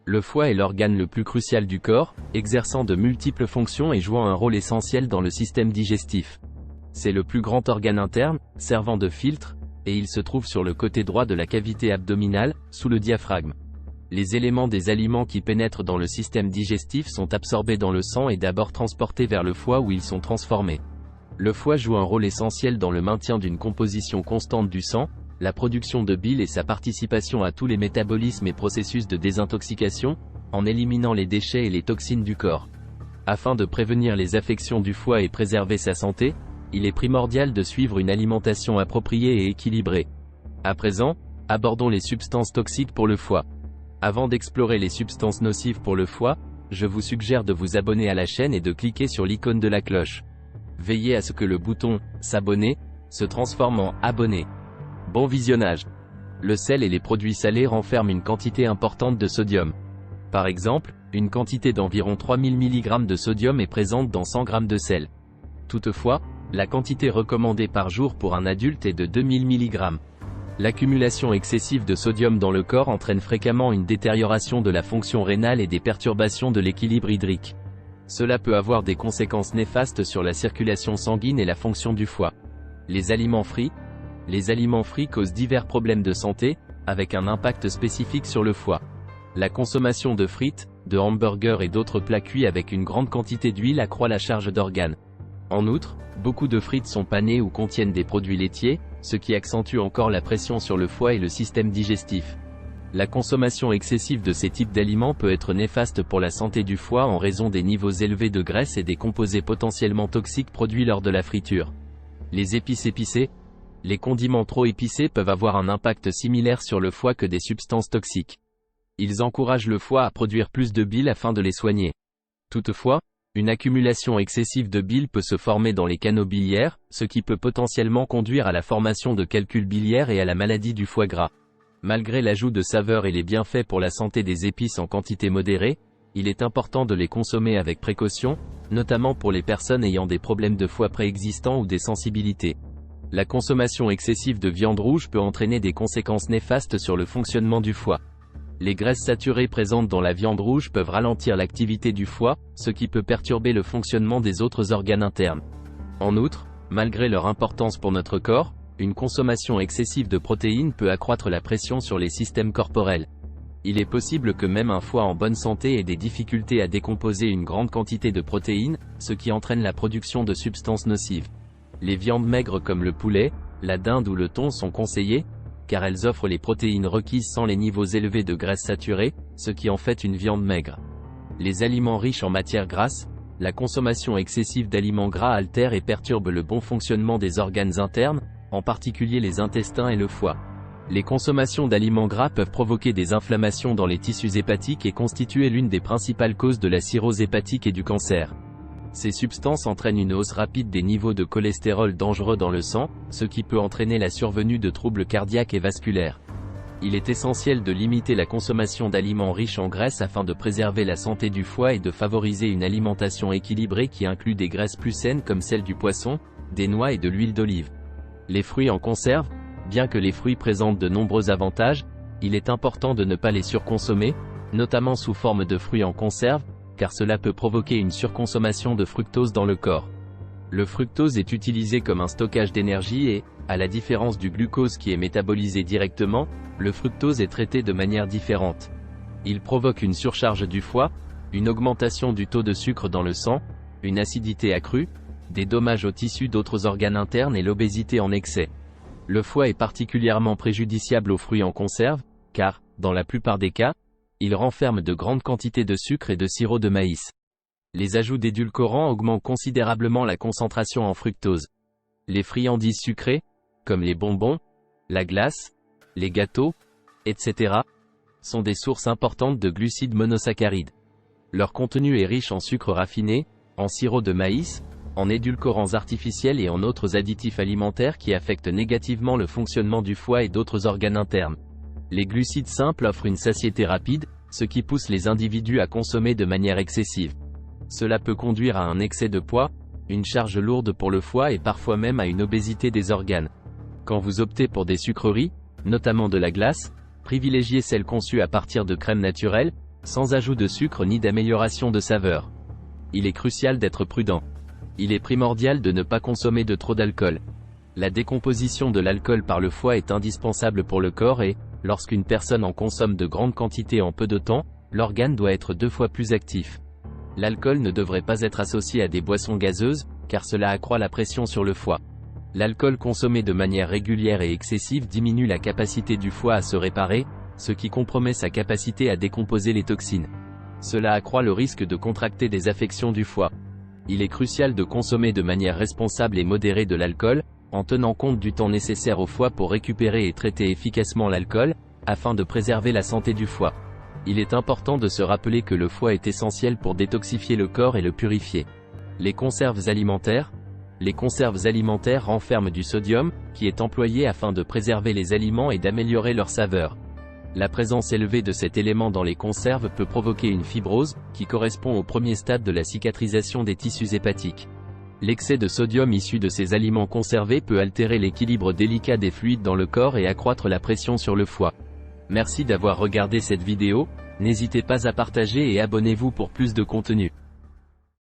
Le foie est l'organe le plus crucial du corps, exerçant de multiples fonctions et jouant un rôle essentiel dans le système digestif. C'est le plus grand organe interne, servant de filtre, et il se trouve sur le côté droit de la cavité abdominale, sous le diaphragme. Les éléments des aliments qui pénètrent dans le système digestif sont absorbés dans le sang et d'abord transportés vers le foie où ils sont transformés. Le foie joue un rôle essentiel dans le maintien d'une composition constante du sang, la production de bile et sa participation à tous les métabolismes et processus de désintoxication, en éliminant les déchets et les toxines du corps. Afin de prévenir les affections du foie et préserver sa santé, il est primordial de suivre une alimentation appropriée et équilibrée. À présent, abordons les substances toxiques pour le foie. Avant d'explorer les substances nocives pour le foie, je vous suggère de vous abonner à la chaîne et de cliquer sur l'icône de la cloche. Veillez à ce que le bouton « S'abonner » se transforme en « Abonner ». Bon visionnage. Le sel et les produits salés renferment une quantité importante de sodium. Par exemple, une quantité d'environ 3000 mg de sodium est présente dans 100 g de sel. Toutefois, la quantité recommandée par jour pour un adulte est de 2000 mg. L'accumulation excessive de sodium dans le corps entraîne fréquemment une détérioration de la fonction rénale et des perturbations de l'équilibre hydrique. Cela peut avoir des conséquences néfastes sur la circulation sanguine et la fonction du foie. Les aliments frits. Les aliments frits causent divers problèmes de santé, avec un impact spécifique sur le foie. La consommation de frites, de hamburgers et d'autres plats cuits avec une grande quantité d'huile accroît la charge d'organes. En outre, beaucoup de frites sont panées ou contiennent des produits laitiers, ce qui accentue encore la pression sur le foie et le système digestif. La consommation excessive de ces types d'aliments peut être néfaste pour la santé du foie en raison des niveaux élevés de graisse et des composés potentiellement toxiques produits lors de la friture. Les épices épicées. Les condiments trop épicés peuvent avoir un impact similaire sur le foie que des substances toxiques. Ils encouragent le foie à produire plus de bile afin de les soigner. Toutefois, une accumulation excessive de bile peut se former dans les canaux biliaires, ce qui peut potentiellement conduire à la formation de calculs biliaires et à la maladie du foie gras. Malgré l'ajout de saveurs et les bienfaits pour la santé des épices en quantité modérée, il est important de les consommer avec précaution, notamment pour les personnes ayant des problèmes de foie préexistants ou des sensibilités. La consommation excessive de viande rouge peut entraîner des conséquences néfastes sur le fonctionnement du foie. Les graisses saturées présentes dans la viande rouge peuvent ralentir l'activité du foie, ce qui peut perturber le fonctionnement des autres organes internes. En outre, malgré leur importance pour notre corps, une consommation excessive de protéines peut accroître la pression sur les systèmes corporels. Il est possible que même un foie en bonne santé ait des difficultés à décomposer une grande quantité de protéines, ce qui entraîne la production de substances nocives. Les viandes maigres comme le poulet, la dinde ou le thon sont conseillées, car elles offrent les protéines requises sans les niveaux élevés de graisses saturées, ce qui en fait une viande maigre. Les aliments riches en matières grasses. La consommation excessive d'aliments gras altère et perturbe le bon fonctionnement des organes internes, en particulier les intestins et le foie. Les consommations d'aliments gras peuvent provoquer des inflammations dans les tissus hépatiques et constituer l'une des principales causes de la cirrhose hépatique et du cancer. Ces substances entraînent une hausse rapide des niveaux de cholestérol dangereux dans le sang, ce qui peut entraîner la survenue de troubles cardiaques et vasculaires. Il est essentiel de limiter la consommation d'aliments riches en graisses afin de préserver la santé du foie et de favoriser une alimentation équilibrée qui inclut des graisses plus saines comme celle du poisson, des noix et de l'huile d'olive. Les fruits en conserve. Bien que les fruits présentent de nombreux avantages, il est important de ne pas les surconsommer, notamment sous forme de fruits en conserve, car cela peut provoquer une surconsommation de fructose dans le corps. Le fructose est utilisé comme un stockage d'énergie et, à la différence du glucose qui est métabolisé directement, le fructose est traité de manière différente. Il provoque une surcharge du foie, une augmentation du taux de sucre dans le sang, une acidité accrue, des dommages aux tissus d'autres organes internes et l'obésité en excès. Le foie est particulièrement préjudiciable aux fruits en conserve, car, dans la plupart des cas, il renferme de grandes quantités de sucre et de sirop de maïs. Les ajouts d'édulcorants augmentent considérablement la concentration en fructose. Les friandises sucrées, comme les bonbons, la glace, les gâteaux, etc., sont des sources importantes de glucides monosaccharides. Leur contenu est riche en sucre raffiné, en sirop de maïs, en édulcorants artificiels et en autres additifs alimentaires qui affectent négativement le fonctionnement du foie et d'autres organes internes. Les glucides simples offrent une satiété rapide, ce qui pousse les individus à consommer de manière excessive. Cela peut conduire à un excès de poids, une charge lourde pour le foie et parfois même à une obésité des organes. Quand vous optez pour des sucreries, notamment de la glace, privilégiez celles conçues à partir de crème naturelle, sans ajout de sucre ni d'amélioration de saveur. Il est crucial d'être prudent. Il est primordial de ne pas consommer de trop d'alcool. La décomposition de l'alcool par le foie est indispensable pour le corps et, lorsqu'une personne en consomme de grandes quantités en peu de temps, l'organe doit être 2 fois plus actif. L'alcool ne devrait pas être associé à des boissons gazeuses, car cela accroît la pression sur le foie. L'alcool consommé de manière régulière et excessive diminue la capacité du foie à se réparer, ce qui compromet sa capacité à décomposer les toxines. Cela accroît le risque de contracter des affections du foie. Il est crucial de consommer de manière responsable et modérée de l'alcool, en tenant compte du temps nécessaire au foie pour récupérer et traiter efficacement l'alcool, afin de préserver la santé du foie. Il est important de se rappeler que le foie est essentiel pour détoxifier le corps et le purifier. Les conserves alimentaires. Les conserves alimentaires renferment du sodium, qui est employé afin de préserver les aliments et d'améliorer leur saveur. La présence élevée de cet élément dans les conserves peut provoquer une fibrose, qui correspond au premier stade de la cicatrisation des tissus hépatiques. L'excès de sodium issu de ces aliments conservés peut altérer l'équilibre délicat des fluides dans le corps et accroître la pression sur le foie. Merci d'avoir regardé cette vidéo, n'hésitez pas à partager et abonnez-vous pour plus de contenu.